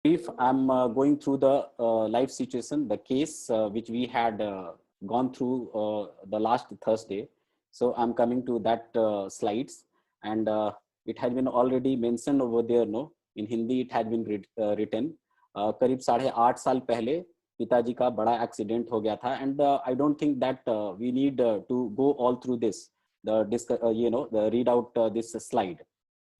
If I'm going through the life situation, the case which we had gone through the last Thursday. So I'm coming to that slides, and it has been already mentioned over there. No, in Hindi it had been written. करीब 8.5 साल पहले पिताजी का बड़ा accident हो गया था, and I don't think that we need to go all through this. The read out this slide.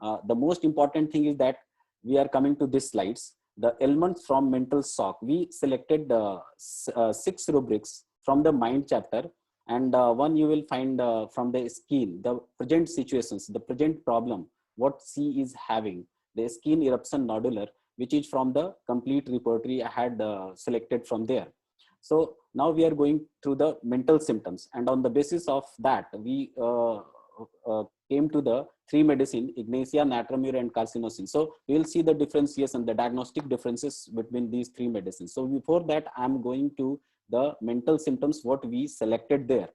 The most important thing is that we are coming to these slides. The elements from mental shock. We selected 6 rubrics from the mind chapter, and one you will find from the skin, the present situations, the present problem, what C is having, the skin eruption nodular, which is from the complete repertory I had selected from there. So now we are going through the mental symptoms, and on the basis of that, we came to the 3 medicine, Ignacia, Natramur, and Carcinosin. So we will see the differentiation, the diagnostic differences between these 3 medicines. So before that, I'm going to the mental symptoms, what we selected there.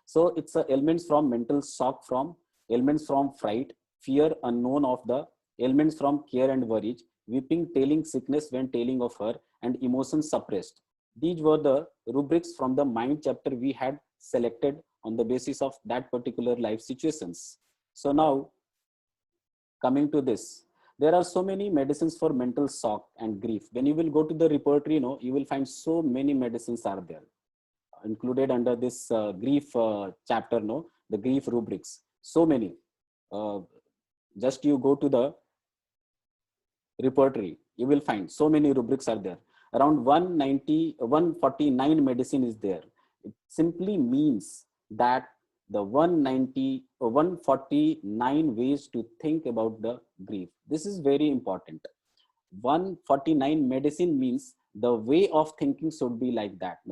So it's elements from mental shock, from elements from fright, fear, unknown of the elements from care and worry, weeping, telling sickness when telling of her, and emotions suppressed. These were the rubrics from the mind chapter we had selected on the basis of that particular life situations. So now coming to this, there are so many medicines for mental shock and grief. When you will go to the repertory, you will find so many medicines are there included under this grief chapter, the grief rubrics, so many. Just you go to the repertory, you will find so many rubrics are there. Around 149 medicine is there. It simply means that the 149 ways to think about the grief. This is very important. 149 medicine means the way of thinking should be like that.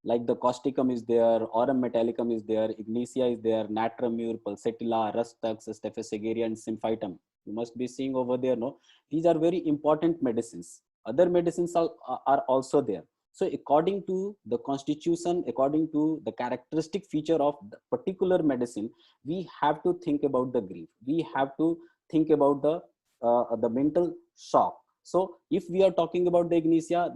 Like the causticum is there, aurum metallicum is there, ignacia is there, natramur, pulsatilla, rustux, staphysageria, and symphytum. You must be seeing over there. These are very important medicines. Other medicines are also there. So according to the constitution, according to the characteristic feature of the particular medicine, we have to think about the grief. We have to think about the mental shock. So if we are talking about the ignacia,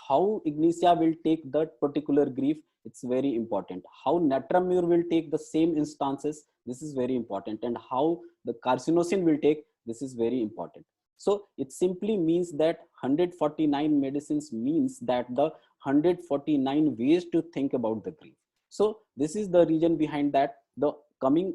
how ignacia will take that particular grief, it's very important. How natramur will take the same instances, this is very important. And how the carcinosin will take, this is very important. So it simply means that 149 medicines means that the 149 ways to think about the grief. So this is the reason behind that the coming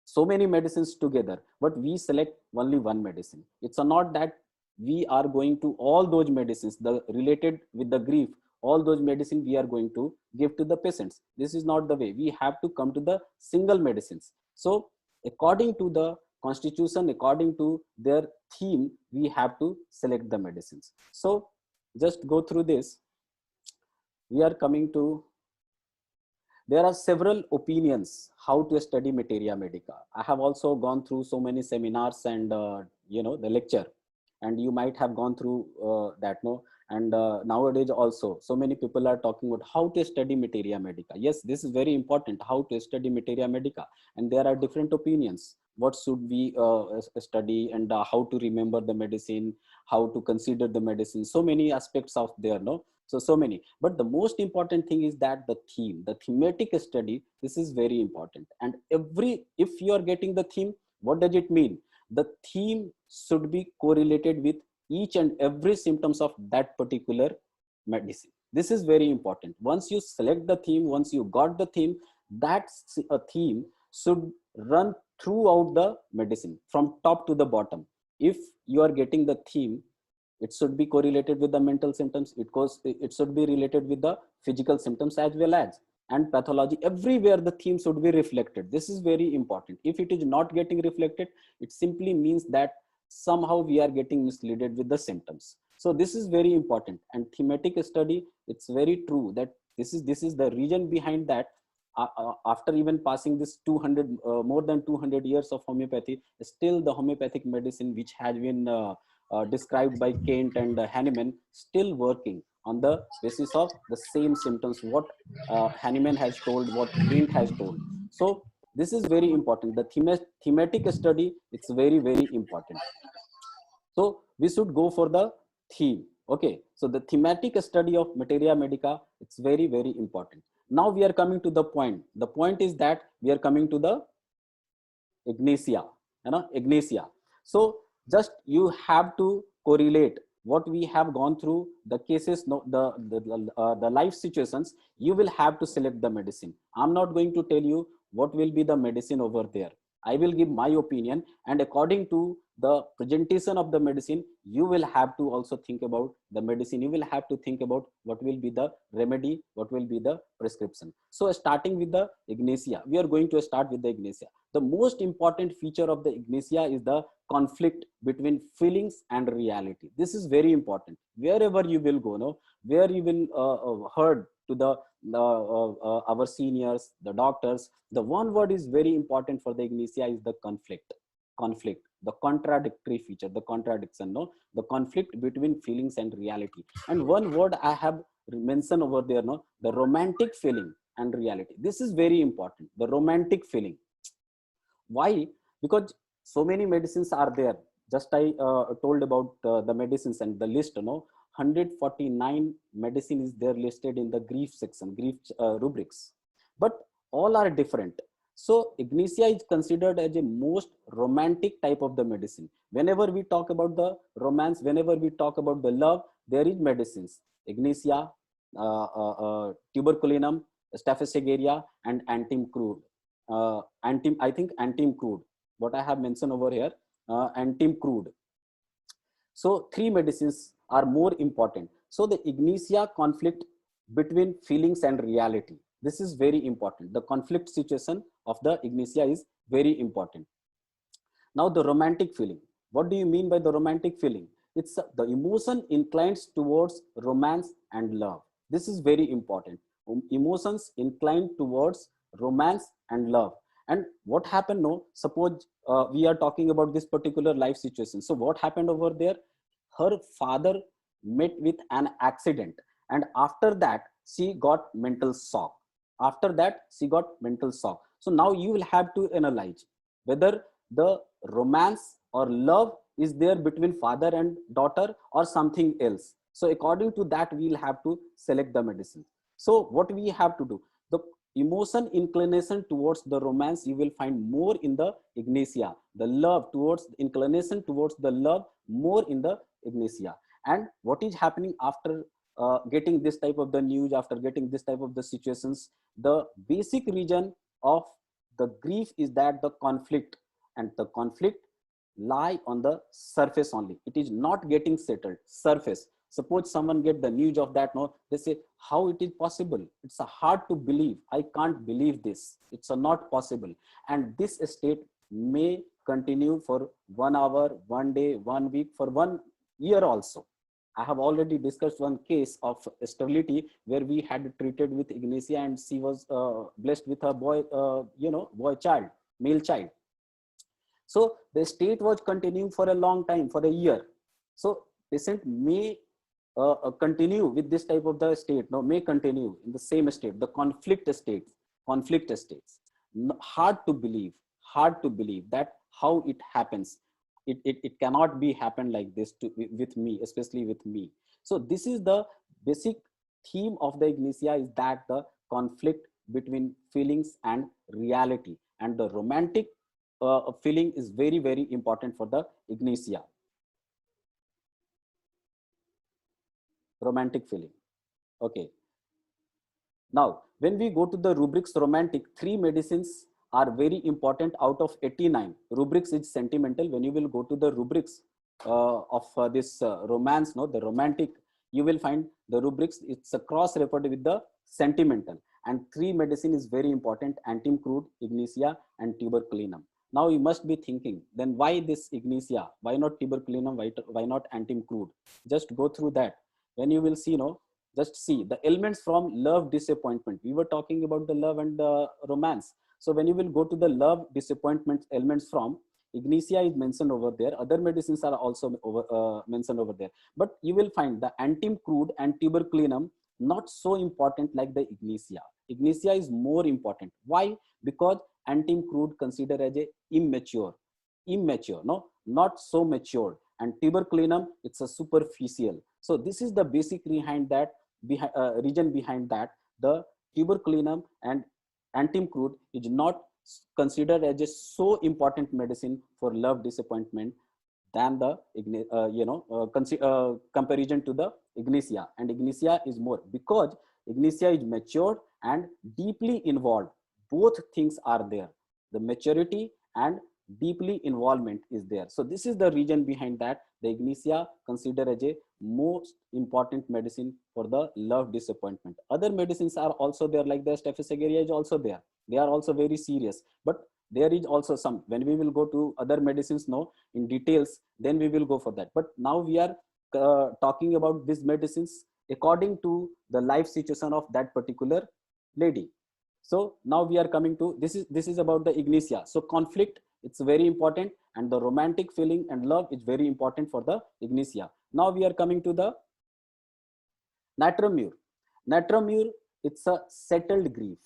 so many medicines together, but we select only one medicine. It's not that we are going to all those medicines, the related with the grief, all those medicine we are going to give to the patients. This is not the way. We have to come to the single medicines. So according to the constitution, according to their theme, we have to select the medicines. So just go through this. We are coming to, there are several opinions how to study materia medica. I have also gone through so many seminars and the lecture, and you might have gone through that. And nowadays also so many people are talking about how to study materia medica. Yes, this is very important, how to study materia medica, and there are different opinions. What should we study, and how to remember the medicine, how to consider the medicine, so many aspects of there. So many, but the most important thing is that the theme, the thematic study, this is very important. And if you are getting the theme, what does it mean? The theme should be correlated with each and every symptoms of that particular medicine. This is very important. Once you select the theme, once you got the theme, that a theme should run throughout the medicine from top to the bottom. If you are getting the theme, it should be correlated with the mental symptoms. It should be related with the physical symptoms as well as, and pathology. Everywhere the theme should be reflected. This is very important. If it is not getting reflected, it simply means that somehow we are getting misled with the symptoms. So this is very important. And thematic study, it's very true that this is the reason behind that. After even passing this 200 more than 200 years of homeopathy, still the homeopathic medicine which has been described by Kent and Hahnemann, still working on the basis of the same symptoms what Hahnemann has told, what Kent has told. So this is very important. The thematic study, it's very, very important. So we should go for the theme. Okay, so the thematic study of materia medica, it's very, very important. Now we are coming to the point. The point is that we are coming to the ignacia, ignacia. So just you have to correlate what we have gone through, the cases, no, the life situations. You will have to select the medicine. I'm not going to tell you what will be the medicine over there. I will give my opinion, and according to the presentation of the medicine, you will have to also think about the medicine. You will have to think about what will be the remedy, what will be the prescription. So starting with the ignacia, we are going to start with the ignacia. The most important feature of the ignacia is the conflict between feelings and reality. This is very important. Wherever you will go, no, where you will heard to the our seniors, the doctors, the one word is very important for the ignacia is the conflict. Conflict, the contradictory feature, the contradiction, no, the conflict between feelings and reality. And one word I have mentioned over there, no, the romantic feeling and reality. This is very important, the romantic feeling. Why? Because so many medicines are there. Just I told about the medicines and the list, you know, 149 medicine is there listed in the grief section, grief rubrics, but all are different. So ignacia is considered as a most romantic type of the medicine. Whenever we talk about the romance, whenever we talk about the love, there is medicines: ignacia, tuberculinum, staphylococcus, and antim crude. I think antim crude, what I have mentioned over here, antim crude. So three medicines are more important. So the ignacia conflict between feelings and reality. This is very important. The conflict situation of the ignacia is very important. Now the romantic feeling. What do you mean by the romantic feeling? It's the emotion inclines towards romance and love. This is very important. Emotions inclined towards romance and love. And what happened, no, suppose we are talking about this particular life situation. So what happened over there? Her father met with an accident, and after that she got mental shock. After that she got mental shock. So now you will have to analyze whether the romance or love is there between father and daughter or something else. So according to that, we will have to select the medicine. So what we have to do, the emotion inclination towards the romance you will find more in the ignacia, the love towards inclination towards the love more in the ignacia. And what is happening after getting this type of the news, after getting this type of the situations, the basic reason of the grief is that the conflict, and the conflict lie on the surface only. It is not getting settled. Surface. Suppose someone get the news of that, no, they say, how it is possible? It's a hard to believe. I can't believe this. It's a not possible. And this state may continue for 1 hour, 1 day, 1 week, for 1 year also. I have already discussed one case of sterility where we had treated with ignacia, and she was blessed with a boy, boy child, male child. So the state was continuing for a long time, for a year. So patient may continue with this type of the state, no, may continue in the same state, the conflict states, hard to believe that how it happens. It cannot be happen like this with me, especially with me. So this is the basic theme of the ignacia, is that the conflict between feelings and reality, and the romantic feeling is very, very important for the ignacia. Romantic feeling. Okay. Now, when we go to the rubrics romantic, 3 medicines are very important out of 89. Rubrics is sentimental. When you will go to the rubrics of this romance, no, the romantic, you will find the rubrics, it's a cross referred with the sentimental. And 3 medicine is very important: antim crude, ignacia, and tuberculinum. Now you must be thinking, then why this ignacia? Why not tuberculinum? Why not antim crude? Just go through that. When you will see, no, just see the elements from love, disappointment. We were talking about the love and the romance. So when you will go to the love, disappointment elements from, ignacia is mentioned over there. Other medicines are also mentioned over there. But you will find the antim crude and tuberculinum not so important like the ignacia. Ignacia is more important. Why? Because antim crude considered as a immature, no, not so matured. and tuberculinum, it's a superficial. So this is the basic behind that, region behind that. The tuberculinum and antim crude is not considered as a so important medicine for love disappointment than the comparison to the ignatia. And ignatia is more, because ignatia is matured and deeply involved. Both things are there, the maturity and deeply involvement is there. So this is the reason behind that the ignatia considered as a most important medicine for the love disappointment. Other medicines are also there, like the Staphysagarina is also there. They are also very serious, but there is also some, when we will go to other medicines now in details, then we will go for that. But now we are talking about these medicines according to the life situation of that particular lady. So now we are coming to, this is about the ignatia. So conflict, it's very important, and the romantic feeling and love is very important for the ignatia. Now we are coming to the natramur. Natramur, it's a settled grief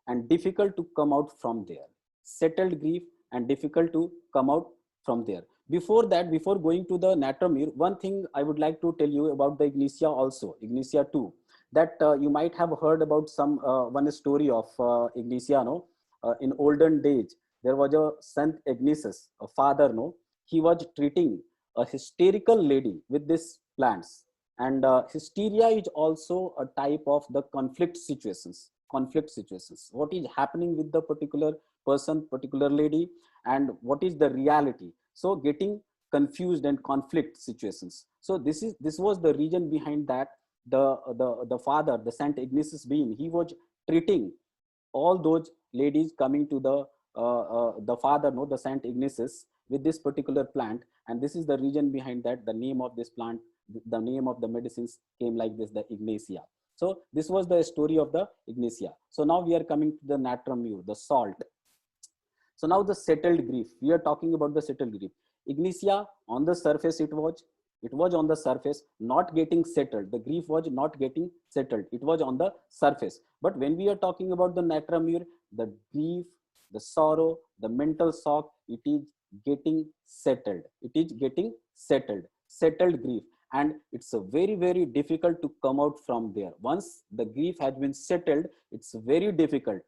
and difficult to come out from there. Settled grief and difficult to come out from there. Before that, before going to the natramur, one thing I would like to tell you about the ignatia also, ignatia 2, that you might have heard about some one story of ignatia, no? In olden days, there was a Saint Ignatius, a father, no? He was treating a hysterical lady with these plants. And hysteria is also a type of the conflict situations. Conflict situations. What is happening with the particular person, particular lady, and what is the reality? So getting confused and conflict situations. So this was the reason behind that the father, the Saint Ignatius being, he was treating all those ladies coming to the father, no, the Saint Ignatius, with this particular plant. And this is the reason behind that the name of this plant, the name of the medicines came like this, the ignatia. So this was the story of the ignatia. So now we are coming to the natramur, the salt. So now the settled grief, we are talking about the settled grief. Ignatia, on the surface, it was on the surface, not getting settled. The grief was not getting settled. It was on the surface. But when we are talking about the natramur, the grief, the sorrow, the mental shock, it is getting settled. It is getting settled, settled grief. And it's a very, very difficult to come out from there. Once the grief has been settled, it's very difficult.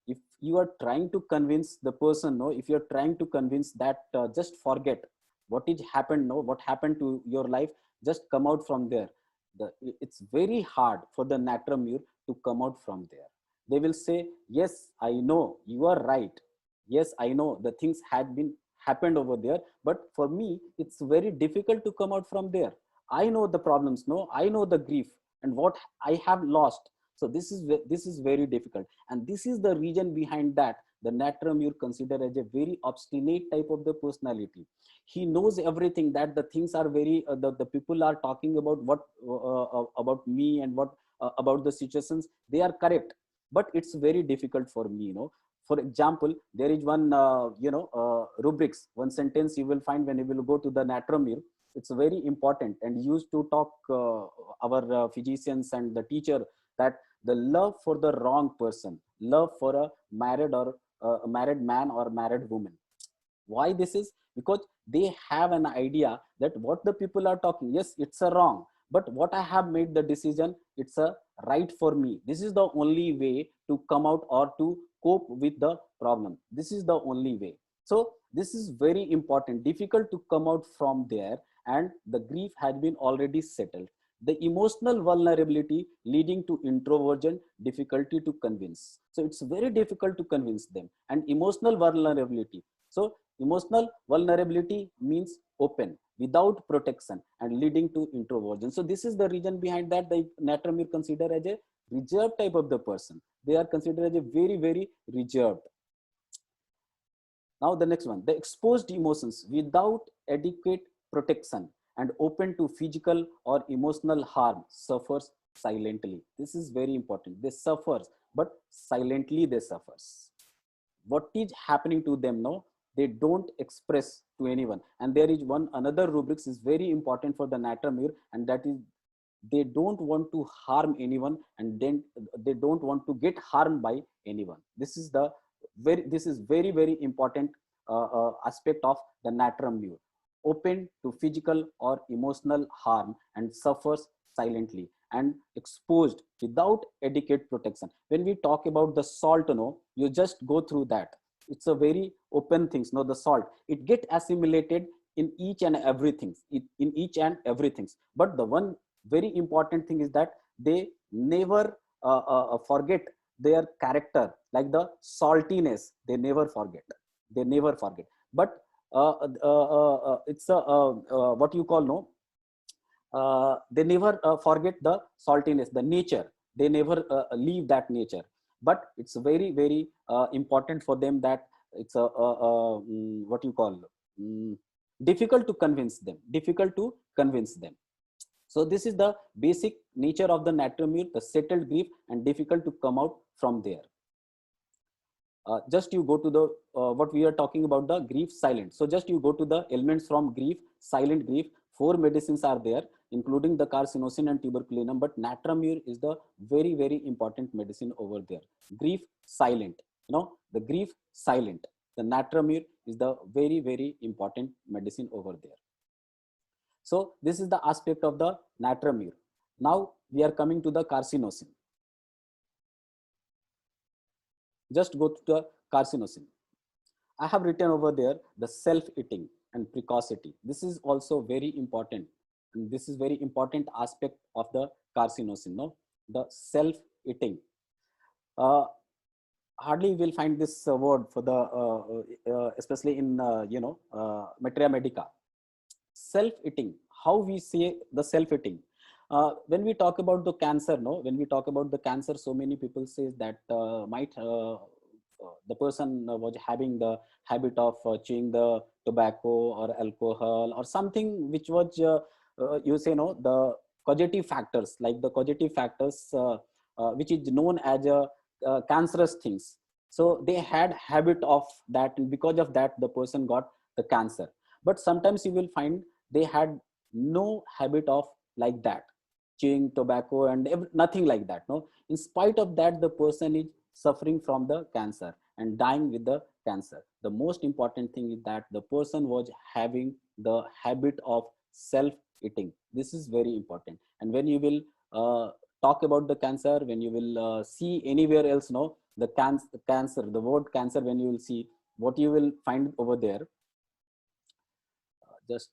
If you are trying to convince the person, no, if you're trying to convince that just forget what is happened, no, what happened to your life, just come out from there. It's very hard for the natramur to come out from there. They will say, yes, I know you are right. Yes, I know the things had been happened over there, but for me, it's very difficult to come out from there. I know the problems, no, I know the grief and what I have lost. So this is very difficult, and this is the reason behind that the natramur considered as a very obstinate type of the personality. He knows everything, that the things are very the people are talking about what about me and what about the situations, they are correct, but it's very difficult for me, you know. For example, there is one rubrics, one sentence you will find when you will go to the natramur. It's very important and used to talk our physicians and the teacher, that the love for the wrong person, love for a married or a married man or married woman. Why this is? Because they have an idea that what the people are talking, yes, it's a wrong, but what I have made the decision, it's a right for me. This is the only way to come out or to cope with the problem. This is the only way. So this is very important, difficult to come out from there, and the grief has been already settled. The emotional vulnerability leading to introversion, difficulty to convince. So it's very difficult to convince them. And emotional vulnerability. So emotional vulnerability means open, without protection, and leading to introversion. So this is the reason behind that the natramur considered as a reserved type of the person. They are considered as a very, very reserved. Now the next one, the exposed emotions without adequate protection and open to physical or emotional harm suffers silently. This is very important. They suffer, but silently they suffers. What is happening to them now? They don't express to anyone. And there is one another rubrics is very important for the natramur, and that is they don't want to harm anyone, and then they don't want to get harmed by anyone. This is the very, this is very, very important aspect of the natramur. open to physical or emotional harm and suffers silently and exposed without adequate protection. When we talk about the salt, you just go through that. It's a very open things. The salt, it get assimilated in each and everything, in each and everything. But the one very important thing is that they never forget their character, like the saltiness. They never forget. But it's a what you call, no, they never forget the saltiness, the nature. They never leave that nature. But it's very, very important for them that it's what you call, mm, difficult to convince them, So this is the basic nature of the natremure, the settled grief, and difficult to come out from there. Just you go to the what we are talking about, the grief silent. So just you go to the elements from grief, silent grief. 4 medicines are there, including the carcinosin and tuberculinum, but natremure is the very, very important medicine over there. Grief silent, the grief silent, the natremure is the very, very important medicine over there. So this is the aspect of the natremure. Now we are coming to the carcinosin. Just go to the carcinosin. I have written over there the self-eating and precocity. This is also very important. And this is very important aspect of the carcinosin, the self-eating. Hardly you will find this word for the, especially in, materia medica. Self-eating, how we say the self-eating. When we talk about the cancer, when we talk about the cancer, so many people say that the person was having the habit of chewing the tobacco or alcohol or something which was, you say, the causative factors, like the causative factors, which is known as cancerous things. So they had habit of that, and because of that, the person got the cancer. But sometimes you will find they had no habit of like that, chewing tobacco and nothing like that. In spite of that, the person is suffering from the cancer and dying with the cancer. The most important thing is that the person was having the habit of self-eating. This is very important. And when you will talk about the cancer, when you will see anywhere else, the cancer, the word cancer, when you will see, what you will find over there, just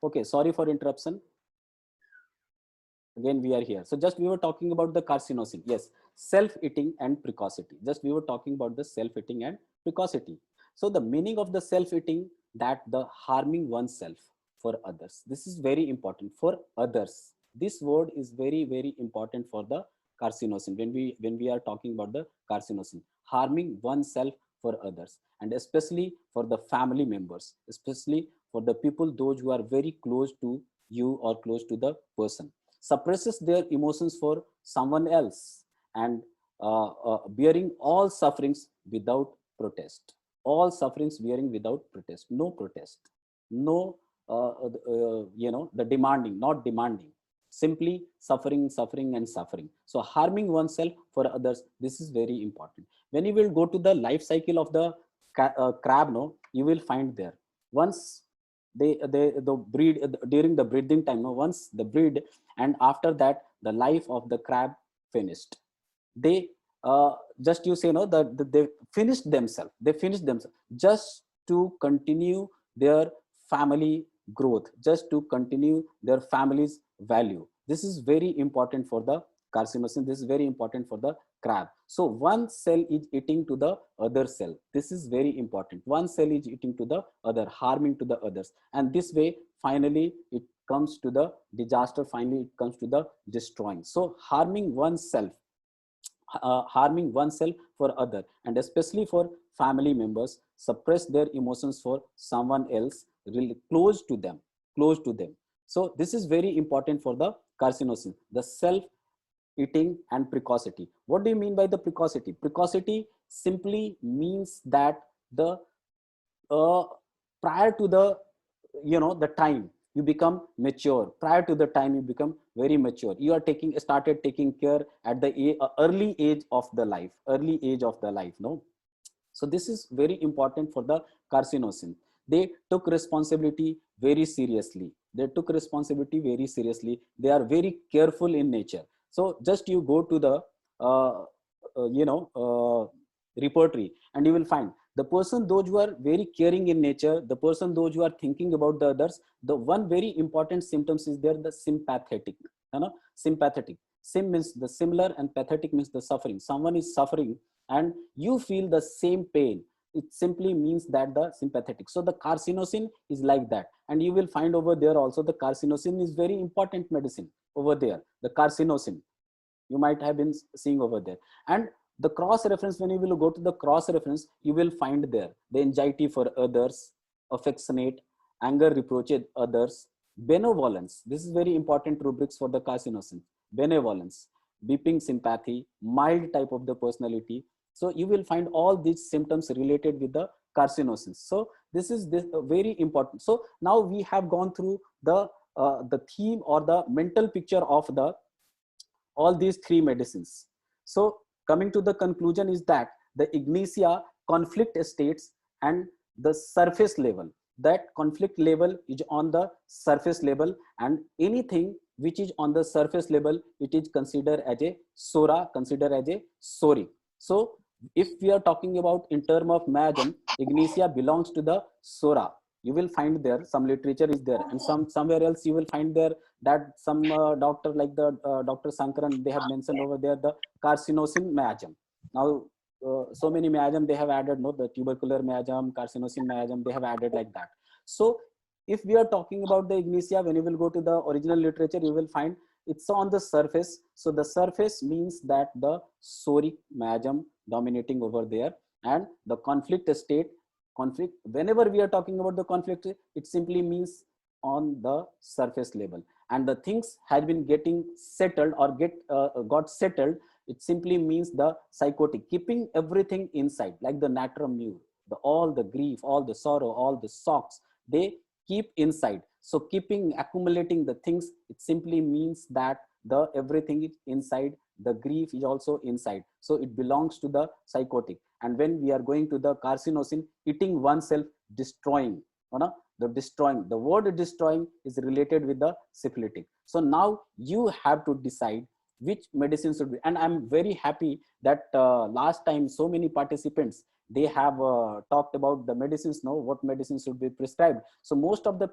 okay, sorry for interruption. Again we are here. So just we were talking about the carcinosin. Yes, self-eating and precocity. Just we were talking about the self-eating and precocity. So the meaning of the self-eating, that the harming oneself for others. This is very important, for others. This word is very, very important for the carcinosin. When we are talking about the carcinosin, harming oneself for others, and especially for the family members, especially for the people, those who are very close to you or close to the person, suppresses their emotions for someone else, and bearing all sufferings without protest. All sufferings bearing without protest. No protest. No, the demanding, not demanding. Simply suffering, suffering, and suffering. So harming oneself for others. This is very important. When you will go to the life cycle of the crab, you will find there. Once the breed, during the breeding time, once the breed, and after that the life of the crab finished. They just, you say, that they finished themselves just to continue their family growth, just to continue their family's value. This is very important for the carcinosin. This is very important for the crab. So one cell is eating to the other cell. This is very important. One cell is eating to the other, harming to the others. And this way, finally, it comes to the disaster. Finally, it comes to the destroying. So harming oneself for other, and especially for family members, suppress their emotions for someone else really close to them. So this is very important for the carcinosin, the self eating and precocity. What do you mean by the precocity? Precocity simply means that the uh, prior to the the time you become mature, prior to the time you become very mature, you are started taking care at the early age of the life, no? So this is very important for the carcinosin. They took responsibility very seriously. They are very careful in nature. So just you go to the uh, uh, you know uh, repertory, and you will find the person those who are very caring in nature, the person those who are thinking about the others, the one very important symptoms is there, the sympathetic, sympathetic. Sim means the similar and pathetic means the suffering. Someone is suffering and you feel the same pain, it simply means that the sympathetic. So the carcinosin is like that, and you will find over there also the carcinosin is very important medicine over there, the carcinosin you might have been seeing over there. And the cross reference, when you will go to the cross reference, you will find there the anxiety for others, affectionate, anger reproached others, benevolence. This is very important rubrics for the carcinosin. Benevolence, beeping sympathy, mild type of the personality. So you will find all these symptoms related with the carcinosins. So this very important. So now we have gone through the theme or the mental picture of the all these three medicines. So coming to the conclusion is that the ignitia conflict states and the surface level, that conflict level is on the surface level, and anything which is on the surface level, it is considered as a sora, considered as a soric. So if we are talking about in term of miasm, ignitia belongs to the sora. You will find there some literature is there, and somewhere else you will find there that some doctor like the Dr. Sankaran, they have mentioned over there the carcinosin miasm. Now, so many miasm they have added, no, the tubercular miasm, carcinosin miasm, they have added like that. So if we are talking about the ignitia, when you will go to the original literature, you will find it's on the surface. So the surface means that the soric miasm dominating over there, and the conflict state, conflict, whenever we are talking about the conflict, it simply means on the surface level, and the things had been getting settled or got settled, it simply means the psychotic, keeping everything inside, like the natrum mure, all the grief, all the sorrow, all the shocks, they keep inside. So keeping, accumulating the things, it simply means that the everything is inside, the grief is also inside, so it belongs to the psychotic. And when we are going to the carcinosin, eating oneself, destroying, you know, the destroying, the word destroying is related with the syphilitic. So now you have to decide which medicine should be. And I'm very happy that last time so many participants, they have talked about the medicines, know what medicines should be prescribed. So most of the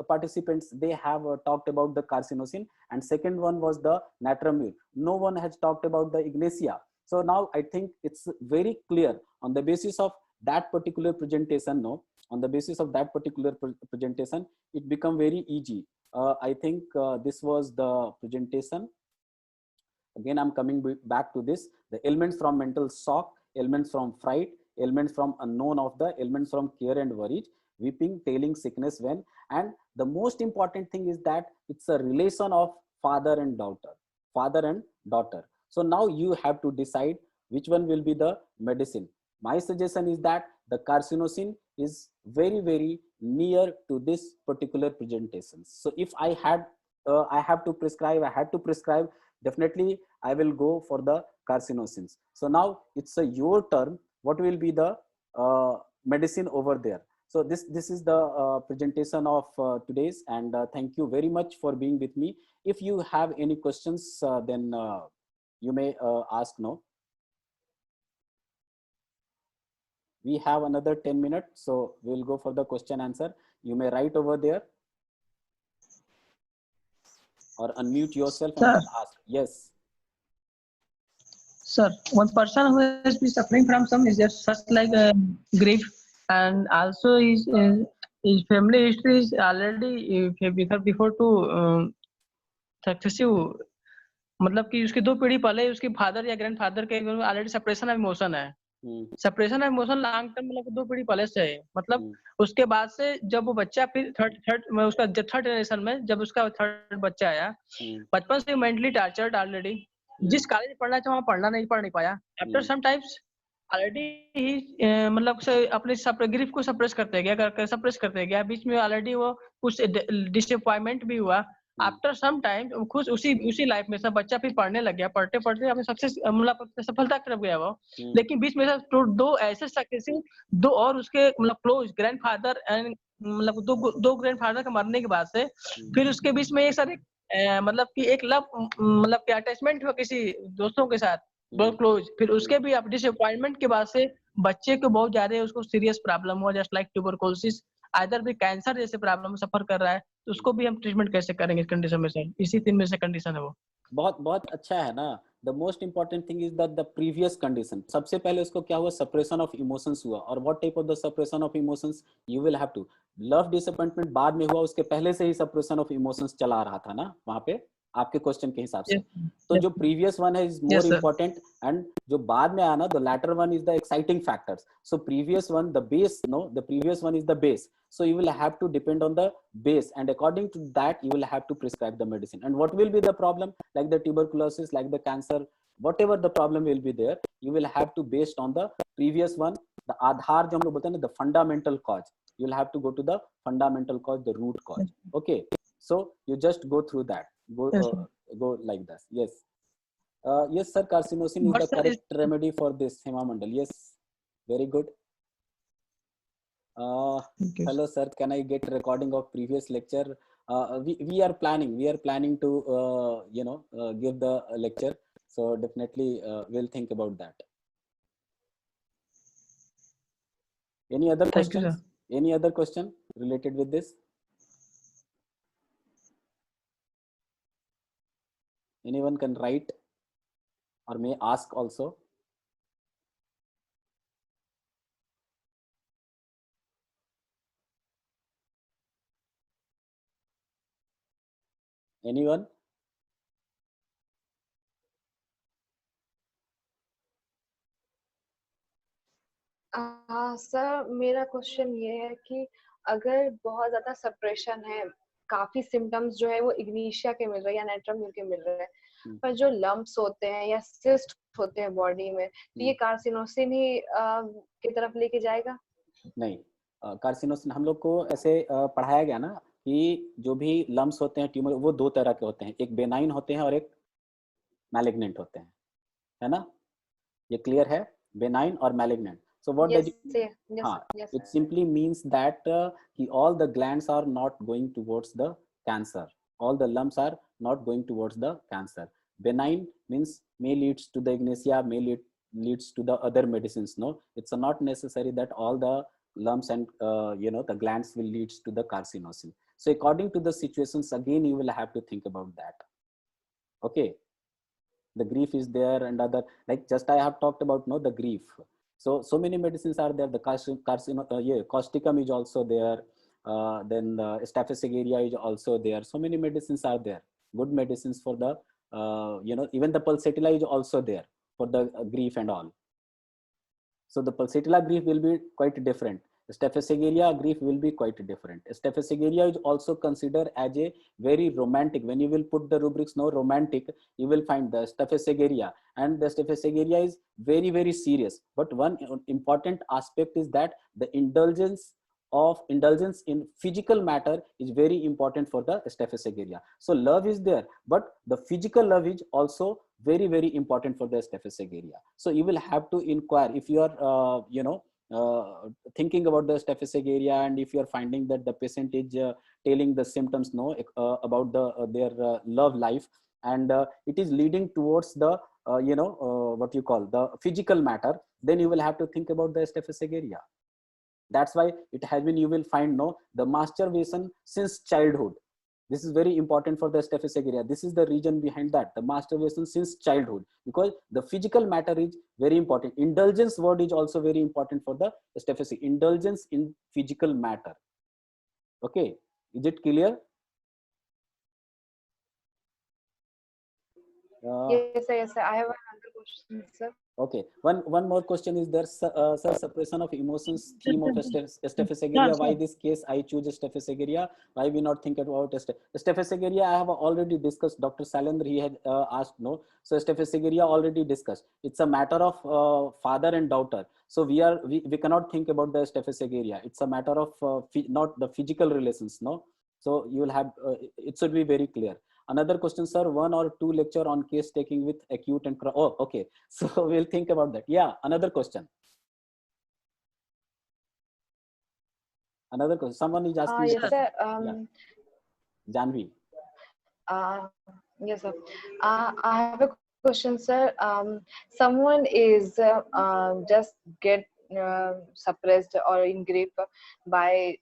participants, they have talked about the carcinosin, and second one was the natramine. No one has talked about the ignatia. So now I think it's very clear on the basis of that particular presentation, no, on the basis of that particular presentation, it become very easy. I think this was the presentation. Again, I'm coming back to this, the elements from mental shock, elements from fright, elements from unknown of the, elements from care and worry, weeping, tailing, sickness when, and the most important thing is that it's a relation of father and daughter, father and daughter. So now you have to decide which one will be the medicine. My suggestion is that the carcinosin is very, very near to this particular presentation. So if I had, I have to prescribe, I had to prescribe, definitely I will go for the carcinosins. So now it's your turn. What will be the medicine over there? So this is the presentation of today's, and thank you very much for being with me. If you have any questions, then you may ask now. We have another 10 minutes, so we'll go for the question answer. You may write over there or unmute yourself and Sir, then ask. Yes. Sir, one person who has been suffering from some is just such like grief, and also his family history is already before to successive, मतलब कि उसकी 2 पीढ़ी पहले उसके father या grandfather के already separation of emotion है। Separation of emotion long term मतलब 2 पीढ़ी पहले से है। मतलब उसके बाद से जब वो बच्चा फिर थर्ड उसका थर्ड जनरेशन में जब उसका थर्ड बच्चा आया, बचपन से मेंटली टॉर्चर्ड ऑलरेडी, जिस कॉलेज में पढ़ना था वहाँ पढ़ नहीं पाया। आफ्टर सम टाइम्स ऑलरेडी ही मतलब से अपने ग्रीफ को सप्रेस करते गया, बीच में ऑलरेडी वो कुछ डिसअपॉइंटमेंट भी हुआ। आफ्टर सम टाइम खुद उसी लाइफ में सब बच्चा फिर पढ़ने लग गया, पढ़ते पढ़ते अपने सक्सेस मतलब सफलता की तरफ गया वो। लेकिन बीच में से दो ऐसे सक्सेसिव दो और उसके मतलब क्लोज ग्रैंडफादर एंड मतलब दो ग्रैंडफादर के मरने के बाद से फिर उसके बीच में एक सर मतलब कि एक लव मतलब कि अटैचमेंट हुआ किसी दोस्तों के साथ बहुत क्लोज। फिर उसके भी डिसअपॉइंटमेंट के बाद से बच्चे को बहुत ज्यादा उसको सीरियस प्रॉब्लम हुआ, जस्ट लाइक ट्यूबरकुलोसिस, आइदर भी कैंसर जैसे प्रॉब्लम सफर कर रहा है, तो उसको भी हम ट्रीटमेंट कैसे करेंगे इस कंडीशन में सर? इसी 3 में से कंडीशन है वो। बहुत बहुत अच्छा है ना। The most important thing is that the previous condition, सबसे पहले उसको क्या हुआ, सप्रेशन ऑफ इमोशंस हुआ। और what type of the suppression of emotions, you will have to, love disappointment बाद में हुआ, उसके पहले से ही सप्रेशन ऑफ इमोशंस चला रहा था ना वहां पे, आपके क्वेश्चन के हिसाब से। तो जो प्रीवियस वन है इज मोर इम्पोर्टेंट, एंड जो बाद में आया ना, the latter one is the exciting factors. So previous one the base, no, the previous one is the base, so you will have to depend on the base, and according to that you will have to prescribe the medicine. And what will be the problem, like the tuberculosis, like the cancer, whatever the problem will be there, you will have to based on the previous one, the आधार जो हम लोग बोलते हैं ना, the fundamental cause, you will have to go to the fundamental cause, the root cause. Okay, so you just go through that, go like this. Yes, yes sir, carcinosin is the correct remedy for this, Hema Mandal. Yes, very good. Hello sir, can I get recording of previous lecture? We are planning to give the lecture, so definitely we'll think about that. Any other questions? Any other question related with this? Anyone can write or may ask also. Anyone? Sir मेरा question ये है कि अगर बहुत ज्यादा suppression है, काफी symptoms जो है वो इग्निशिया के मिल रहे हैं या नेट्रम के मिल रहे हैं, पर जो लंप्स होते हैं या सिस्ट होते हैं बॉडी में, तो ये कार्सिनोसिन ही की तरफ लेके जाएगा? नहीं, कार्सिनोसिन हम लोग को ऐसे पढ़ाया गया ना कि जो भी लम्प्स होते हैं, ट्यूमर, वो 2 तरह के होते हैं, एक बेनाइन होते हैं और एक मैलिग्नेंट होते हैं, है ना? ये क्लियर है, बेनाइन और malignant. So what does it it simply means that all the glands are not going towards the cancer, all the lumps are not going towards the cancer. Benign means may leads to the ignacia, may leads to the other medicines. No, it's not necessary that all the lumps and the glands will leads to the carcinosin. So according to the situations, again you will have to think about that. Okay, the grief is there and other, like just I have talked about the grief. So many medicines are there. The causticum is also there. Then the Staph aureus is also there. So many medicines are there. Good medicines for the even the pulsatilla is also there for the grief and all. So the pulsatilla grief will be quite different. Staph aureus grief will be quite different. Staph aureus is also considered as a very romantic. When you will put the rubrics now romantic, you will find the Staph aureus, and the Staph aureus is very, very serious. But one important aspect is that the indulgence in physical matter is very important for the Staph aureus. So love is there, but the physical love is also very, very important for the Staph aureus. So you will have to inquire if you are thinking about the Staph aureus, and if you are finding that the patient is telling the symptoms about their love life, and it is leading towards the what you call the physical matter, then you will have to think about the Staph aureus. That's why it has been, you will find the masturbation since childhood. This is very important for the Staphysagiria. This is the reason behind that, the masturbation since childhood, because the physical matter is very important. Indulgence word is also very important for the Staphysagiria. Indulgence in physical matter. Okay, is it clear? Yes, sir, yes, sir. I have another question, sir. Okay, one more question is there, sir, suppression of emotions theme of Staphysagiria. Yeah, Why sir. this case I choose Staphysagiria? Why we not think about Staphysagiria? I have already discussed. Dr. Salendra, he had asked, no. So Staphysagiria already discussed. It's a matter of father and daughter. So we cannot think about the Staphysagiria. It's a matter of not the physical relations, no. So you will have it should be very clear. Another question, sir, 1 or 2 lecture on case taking with acute and oh, okay. So we'll think about that. Yeah, another question. Another question. Someone is asking. Yes, sir. Yeah. Janvi. Yes, sir. I have a question, sir. Someone is just get suppressed or in grief by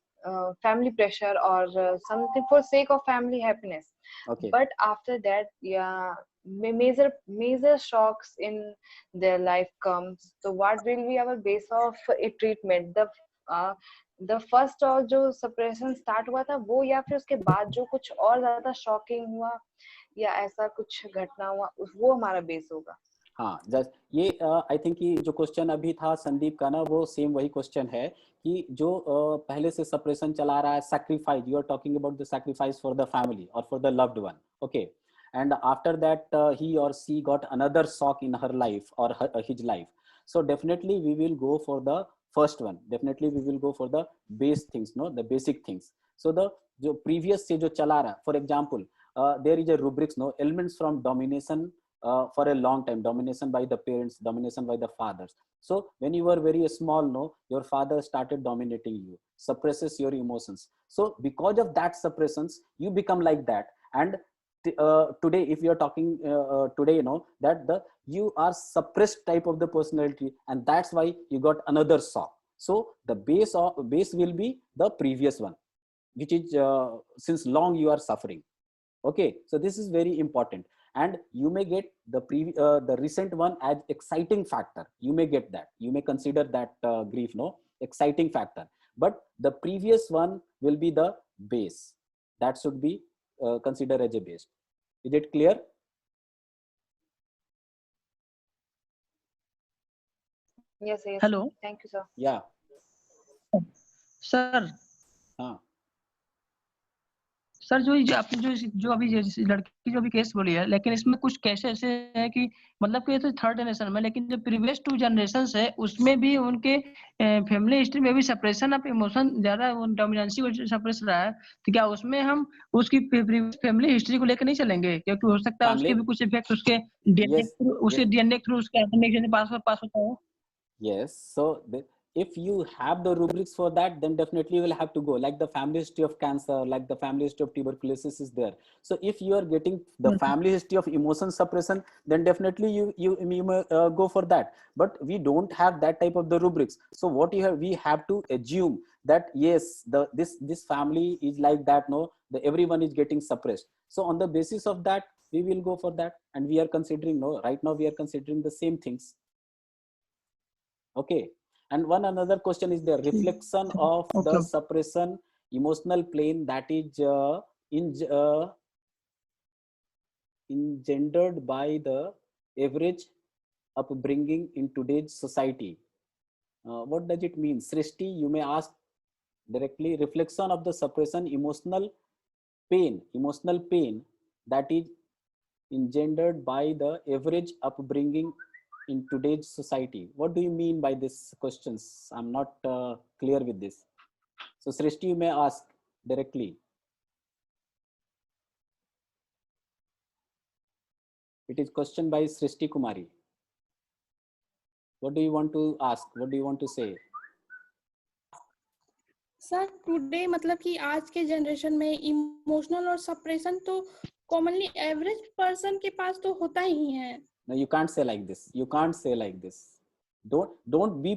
family pressure or something for sake of family happiness. Okay. But after that, yeah, major shocks in their life comes. So what will be our base of a treatment? The first और जो suppression start हुआ था वो, या फिर उसके बाद जो कुछ और ज्यादा शॉकिंग हुआ या ऐसा कुछ घटना हुआ, वो हमारा बेस होगा? हाँ, जस्ट ये आई थिंक कि जो क्वेश्चन अभी था संदीप का ना, वो सेम वही क्वेश्चन है कि जो पहले से सप्रेशन चला रहा है, sacrifice, you are talking about the sacrifice for the family और for the loved one. Okay, and after that he or she got another shock in her life or his life. So definitely we will go for the first one. Definitely we will go for the base things, no, the basic things. So the जो previous से जो चला रहा, for example there is a rubrics, no, elements from domination for a long time, domination by the parents, domination by the fathers. So when you were very small, no, your father started dominating you, suppresses your emotions. So because of that suppressions, you become like that. And today if you are talking today, you know that you are suppressed type of the personality, and that's why you got another shock. So the base will be the previous one, which is since long you are suffering. Okay, so this is very important. And you may get the recent one as exciting factor. You may get that, you may consider that grief, no, exciting factor. But the previous one will be the base. That should be considered as a base. Is it clear? Yes, yes. Hello. Thank you, sir. Yeah. Sir, हाँ. Sir जो आपने जो अभी लड़की की जो अभी case बोली है, लेकिन इसमें कुछ केस ऐसे हैं कि मतलब कि ये तो थर्ड जनरेशन में, लेकिन जो प्रीवियस 2 जनरेशन है उसमें भी उनके फैमिली हिस्ट्री में भी सप्रेशन ऑफ इमोशन ज्यादा, डोमिनेंसी को सप्रेस रहा है. तो क्या उसमें हम उसकी फैमिली हिस्ट्री को लेकर नहीं चलेंगे? क्योंकि हो सकता है उसके भी कुछ इफेक्ट उसके डीएनए थ्रू उसके आर्गेनाइजेशन पास होता है. Yes. So if you have the rubrics for that, then definitely you will have to go, like the family history of cancer, like the family history of tuberculosis is there. So if you are getting the family history of emotion suppression, then definitely you may go for that. But we don't have that type of the rubrics. So what we have to assume that yes, this family is like that, no, everyone is getting suppressed. So on the basis of that, we will go for that. And we are considering, no, right now we are considering the same things. Okay. And one another question is the reflection of the suppression emotional plane that is engendered by the average upbringing in today's society. What does it mean? Srishti, you may ask directly. Reflection of the suppression emotional pain that is engendered by the average upbringing in today's society. What do you mean by these questions? I'm not clear with this. So Srishti, you may ask directly. It is question by Srishti Kumari. What do you want to ask? What do you want to say? Sir today मतलब कि आज के generation में emotional और suppression तो commonly average person के पास तो होता ही है. No, you can't say like this. You can't say like this. Don't be